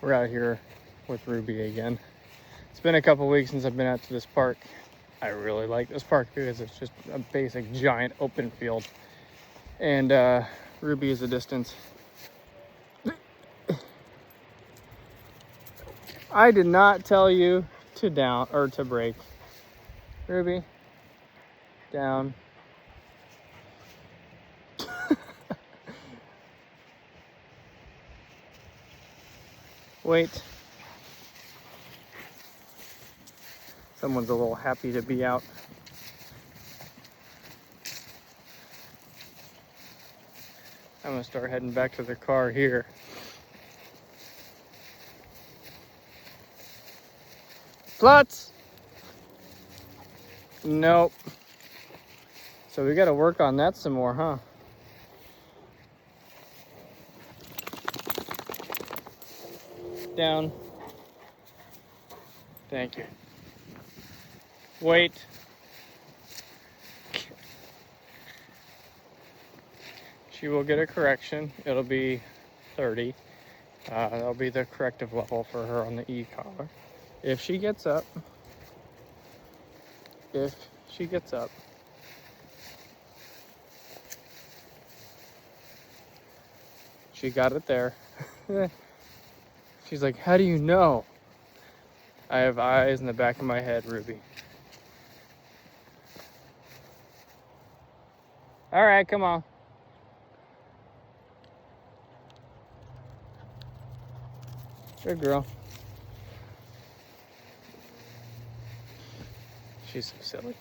We're out here with Ruby again. It's been a couple weeks since I've been out to this park. I really like this park because it's just a basic giant open field. And Ruby is a distance. I did not tell you to down or to brake. Ruby, down. Wait. Someone's a little happy to be out. I'm gonna start heading back to the car here. Klutz! Nope. So we gotta work on that some more, huh? Down. Thank you. Wait. She will get a correction. It'll be 30. That'll be the corrective level for her on the e-collar. If she gets up. If she gets up. She got it there. She's like, how do you know? I have eyes in the back of my head, Ruby. All right, come on. Good girl. She's so silly.